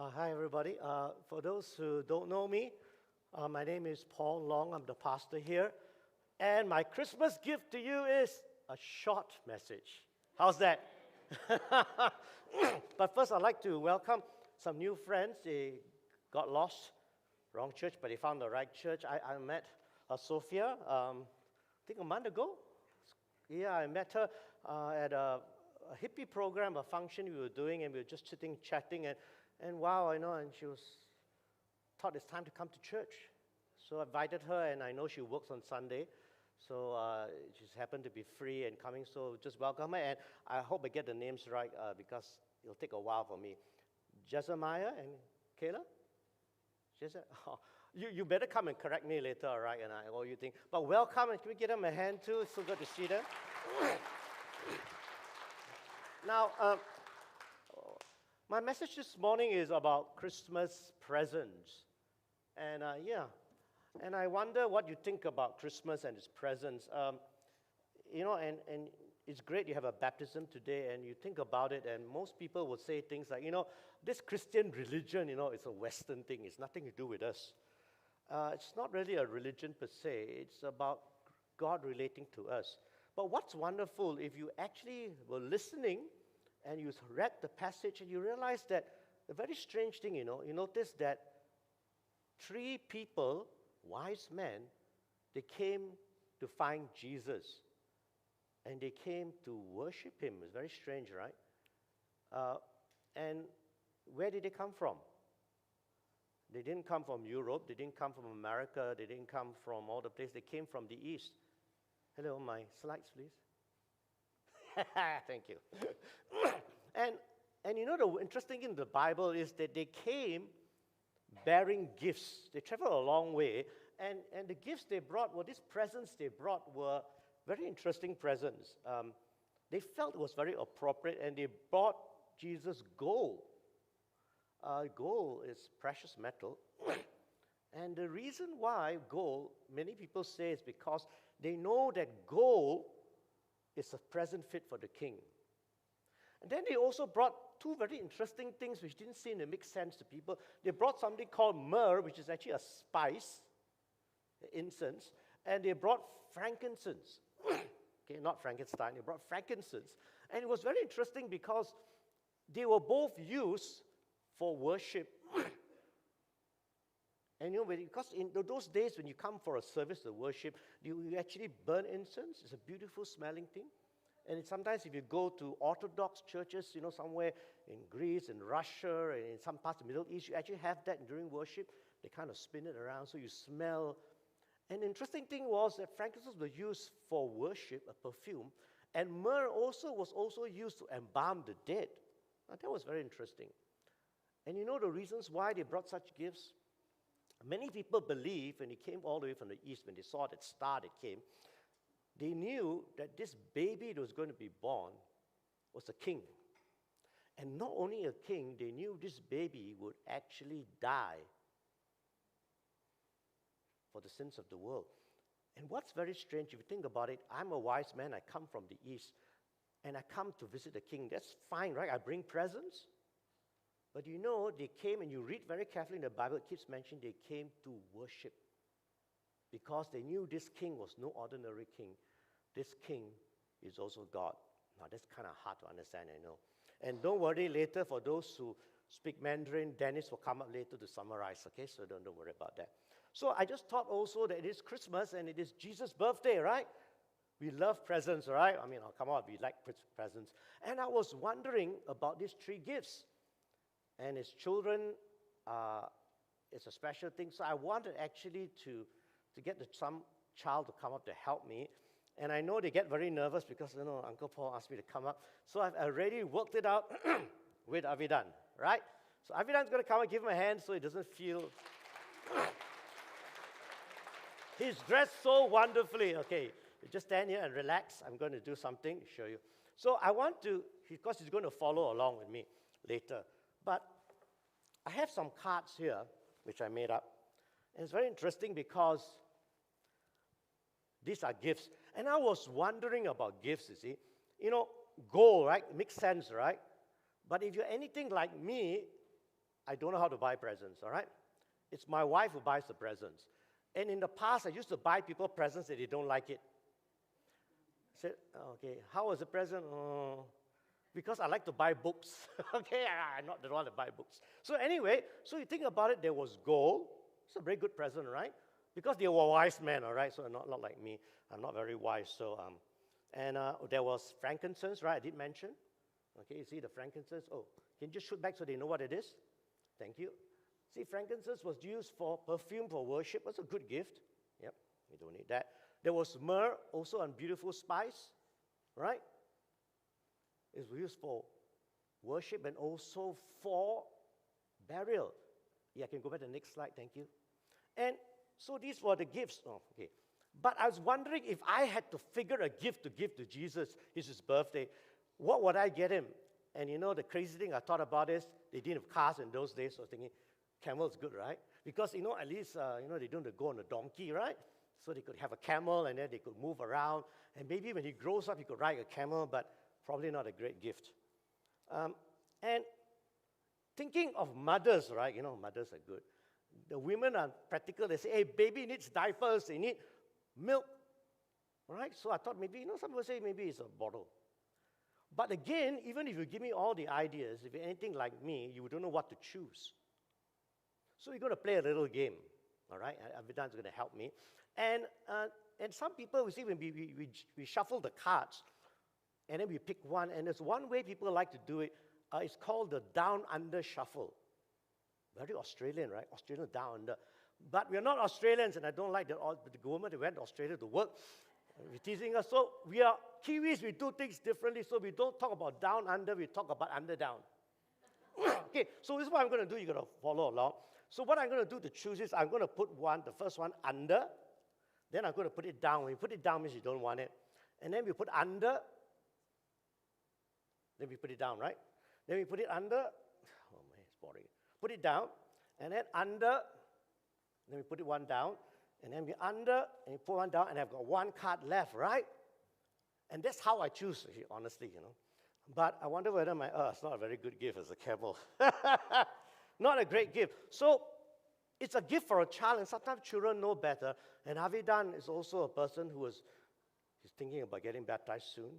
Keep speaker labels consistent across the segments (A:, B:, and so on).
A: Hi, everybody. For those who don't know me, my name is Paul Long. I'm the pastor here. And my Christmas gift to you is a short message. How's that? But first, I'd like to welcome some new friends. They got lost, wrong church, but they found the right church. I met Sophia, I think a month ago. Yeah, I met her at a hippie program, a function we were doing, and we were just sitting, chatting, and wow, I know, and she thought it's time to come to church. So I invited her, and I know she works on Sunday, so she's happened to be free and coming, so just welcome her, and I hope I get the names right because it'll take a while for me. Jezemiah and Kayla? Oh, you better come and correct me later, all right, and what you think. But welcome, and can we give them a hand too? It's so good to see them. Now, my message this morning is about Christmas presents. And and I wonder what you think about Christmas and its presents. And it's great you have a baptism today, and you think about it, and most people will say things like, this Christian religion, it's a Western thing. It's nothing to do with us. It's not really a religion per se. It's about God relating to us. But what's wonderful, if you actually were listening and you read the passage and you realize that a very strange thing, you notice that 3 people, wise men, they came to find Jesus. And they came to worship him. It's very strange, right? And where did they come from? They didn't come from Europe. They didn't come from America. They didn't come from all the places. They came from the East. Hello, my slides, please. Thank you. and the interesting thing in the Bible is that they came bearing gifts. They traveled a long way, and the gifts they brought were these presents they brought were very interesting presents. They felt it was very appropriate, and they brought Jesus gold. Gold is precious metal. And the reason why gold, many people say, is because they know that gold is a present fit for the king. And then they also brought 2 very interesting things which didn't seem to make sense to people. They brought something called myrrh, which is actually a spice, incense, and they brought frankincense. Okay, not Frankenstein, they brought frankincense. And it was very interesting because they were both used for worship. And because in those days when you come for a service of worship, you actually burn incense. It's a beautiful smelling thing. And sometimes if you go to Orthodox churches, somewhere in Greece, in Russia, and in some parts of the Middle East, you actually have that during worship. They kind of spin it around so you smell. And the interesting thing was that frankincense was used for worship, a perfume, and myrrh was also used to embalm the dead. Now, that was very interesting. And the reasons why they brought such gifts? Many people believe, when they came all the way from the east, when they saw that star that came, they knew that this baby that was going to be born was a king. And not only a king, they knew this baby would actually die for the sins of the world. And what's very strange, if you think about it, I'm a wise man, I come from the east, and I come to visit the king. That's fine, right? I bring presents. But they came, and you read very carefully in the Bible, it keeps mentioning they came to worship. Because they knew this king was no ordinary king. This king is also God. Now, that's kind of hard to understand, I know. And don't worry, later, for those who speak Mandarin, Dennis will come up later to summarize, okay? So don't worry about that. So I just thought also that it is Christmas, and it is Jesus' birthday, right? We love presents, right? I mean, come on, we like presents. And I was wondering about these 3 gifts. And as children, it's a special thing. So I wanted actually to get some child to come up to help me. And I know they get very nervous because, Uncle Paul asked me to come up. So I've already worked it out with Avidan, right? So Avidan's going to come and give him a hand so he doesn't feel... He's dressed so wonderfully. Okay, you just stand here and relax. I'm going to do something to show you. So I want to, because he's going to follow along with me later. But I have some cards here, which I made up. And it's very interesting because these are gifts. And I was wondering about gifts, you see. Gold, right? It makes sense, right? But if you're anything like me, I don't know how to buy presents, all right? It's my wife who buys the presents. And in the past, I used to buy people presents that they don't like it. I said, okay, how was the present? Because I like to buy books. Okay, I'm not the one to buy books. So anyway, so you think about it, there was gold. It's a very good present, right? Because they were wise men, all right? So not like me. I'm not very wise. So, and there was frankincense, right? I did mention. Okay, you see the frankincense? Oh, can you just shoot back so they know what it is? Thank you. See, frankincense was used for perfume for worship. That's a good gift. Yep, we don't need that. There was myrrh, also a beautiful spice, right? It was used for worship and also for burial. Yeah, I can go back to the next slide, thank you. And so these were the gifts. Oh, okay. But I was wondering if I had to figure a gift to give to Jesus, it's his birthday, what would I get him? And you know, the crazy thing I thought about is they didn't have cars in those days, so I was thinking, camel's good, right? Because, you know, at least, they don't go on a donkey, right? So they could have a camel, and then they could move around. And maybe when he grows up, he could ride a camel, but probably not a great gift. And thinking of mothers, right? You know, mothers are good. The women are practical. They say, hey, baby needs diapers, they need milk, right? So I thought maybe, some people say maybe it's a bottle. But again, even if you give me all the ideas, if you're anything like me, you don't know what to choose. So we're going to play a little game, all right? Avidan's going to help me. And some people, we see when we shuffle the cards, and then we pick one, and there's one way people like to do it. It's called the down-under shuffle. Very Australian, right? Australian down under. But we're not Australians, and I don't like that the government, they went to Australia to work. We're teasing us. So we are Kiwis, we do things differently, so we don't talk about down under, we talk about under down. Okay, so this is what I'm going to do. You're going to follow along. So what I'm going to do to choose is I'm going to put the first one under, then I'm going to put it down. When you put it down means you don't want it. And then we put under, then we put it down, right? Then we put it under, oh man, it's boring. Put it down, and then under, then we put it one down, and then we under, and you put one down, and I've got one card left, right? And that's how I choose, honestly, But I wonder whether it's not a very good gift as a camel. Not a great gift. So it's a gift for a child, and sometimes children know better. And Avidan is also a person he's thinking about getting baptized soon,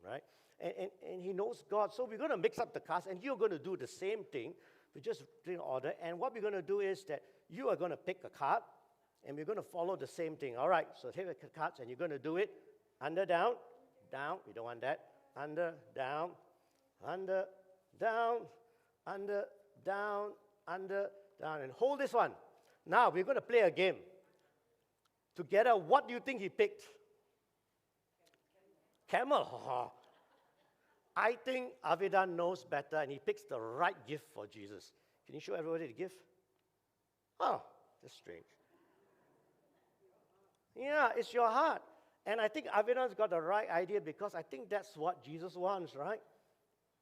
A: right? And he knows God. So we're going to mix up the cards, and you're going to do the same thing. We just in order. And what we're going to do is that you are going to pick a card, and we're going to follow the same thing. All right, so take the cards, and you're going to do it under, down, down. We don't want that. Under, down, under, down, under, down, under, down. And hold this one. Now, we're going to play a game. Together, what do you think he picked? Camel. I think Avidan knows better, and he picks the right gift for Jesus. Can you show everybody the gift? Oh, that's strange. Yeah, it's your heart. And I think Avidan's got the right idea because I think that's what Jesus wants, right?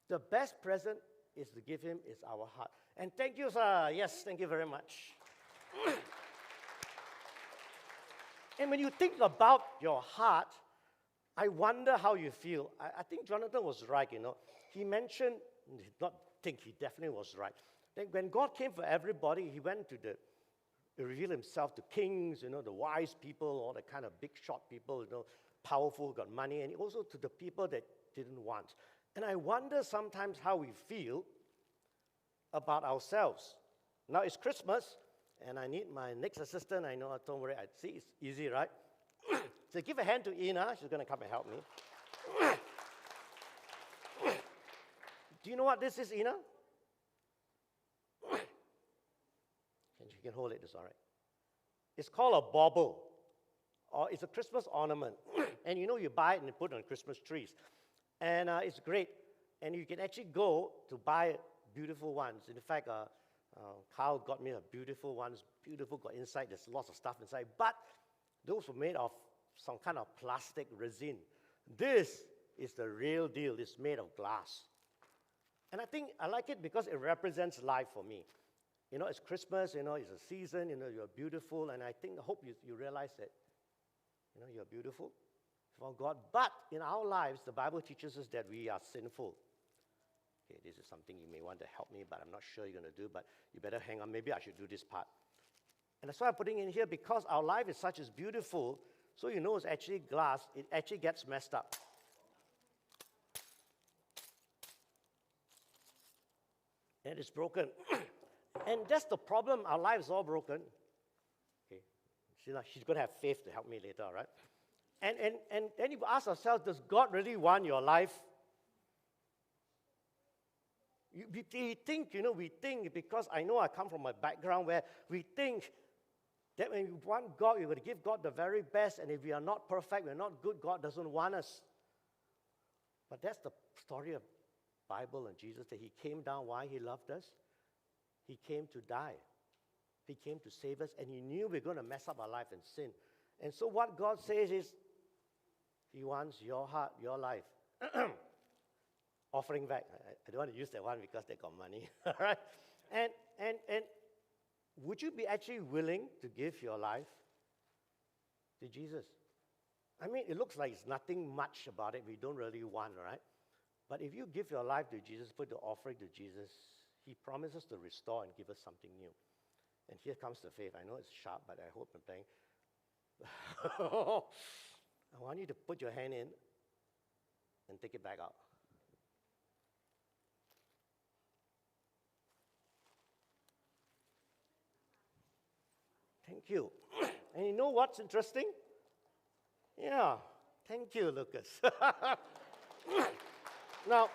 A: The best present is to give him is our heart. And thank you, sir. Yes, thank you very much. And when you think about your heart, I wonder how you feel. I think Jonathan was right, He mentioned, he definitely was right. Then when God came for everybody, he went to reveal himself to kings, the wise people, all the kind of big shot people, powerful, got money, and also to the people that didn't want. And I wonder sometimes how we feel about ourselves. Now it's Christmas, and I need my next assistant. I know, don't worry, I see it's easy, right? So give a hand to Ina. She's going to come and help me. Do you know what this is, Ina? You can hold it, it's all right. It's called a bauble, or it's a Christmas ornament. And you buy it and you put it on Christmas trees. And it's great. And you can actually go to buy beautiful ones. In fact, Carl got me a beautiful ones, beautiful, got inside, there's lots of stuff inside. But those were made of some kind of plastic resin. This is the real deal. It's made of glass. And I think I like it because it represents life for me. It's Christmas, it's a season, you're beautiful, and I hope you realize that, you're beautiful for God. But in our lives, the Bible teaches us that we are sinful. Okay, this is something you may want to help me, but I'm not sure you're going to do, but you better hang on. Maybe I should do this part. And that's why I'm putting in here, because our life is such as beautiful, so you know it's actually glass, it actually gets messed up. And it's broken. And that's the problem. Our life is all broken. Okay. She's going to have faith to help me later, all right? And then you ask ourselves, does God really want your life? We think, because I know I come from a background where we think that when we want God, we're going to give God the very best, and if we are not perfect, we're not good, God doesn't want us. But that's the story of Bible and Jesus, that he came down. Why he loved us? He came to die. He came to save us, and he knew we're going to mess up our life and sin. And so what God says is, he wants your heart, your life. Offering back. I don't want to use that one because they got money. All right? And would you be actually willing to give your life to Jesus? I mean, it looks like it's nothing much about it. We don't really want, right? But if you give your life to Jesus, put the offering to Jesus, he promises to restore and give us something new. And here comes the faith. I know it's sharp, but I hope I'm playing. I want you to put your hand in and take it back out. Thank you. And you know what's interesting? Yeah. Thank you, Lucas. Now,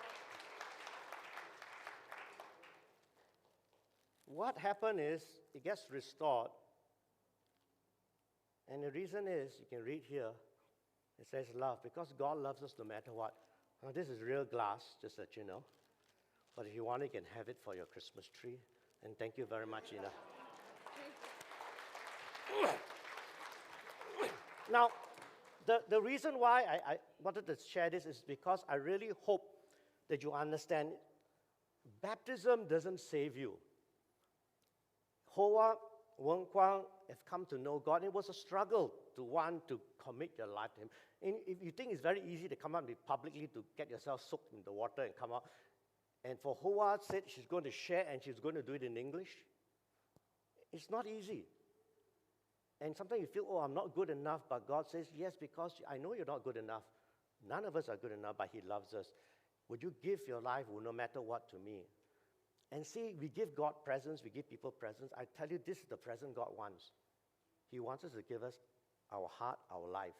A: what happened is it gets restored. And the reason is, you can read here, it says love, because God loves us no matter what. Now, this is real glass, just that you know. But if you want, you can have it for your Christmas tree. And thank you very much, Ina. Now, the reason why I wanted to share this is because I really hope that you understand baptism doesn't save you. Hoa, Wen Kwang have come to know God. It was a struggle to want to commit your life to him. And if you think it's very easy to come out and publicly to get yourself soaked in the water and come out, and for Hoa said she's going to share and she's going to do it in English, it's not easy. And sometimes you feel, oh, I'm not good enough, but God says, yes, because I know you're not good enough. None of us are good enough, but he loves us. Would you give your life no matter what to me? And see, we give God presents, we give people presents. I tell you, this is the present God wants. He wants us to give us our heart, our life.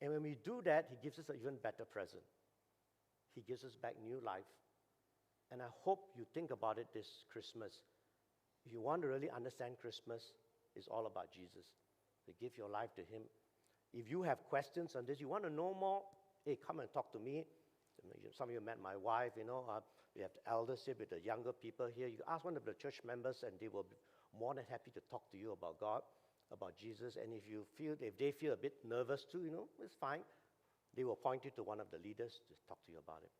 A: And when we do that, he gives us an even better present. He gives us back new life. And I hope you think about it this Christmas. If you want to really understand Christmas, it's all about Jesus. To give your life to him. If you have questions on this, you want to know more, hey, come and talk to me. Some of you met my wife, we have the elders here with the younger people here. You ask one of the church members and they will be more than happy to talk to you about God, about Jesus. And if they feel a bit nervous too, it's fine. They will point you to one of the leaders to talk to you about it.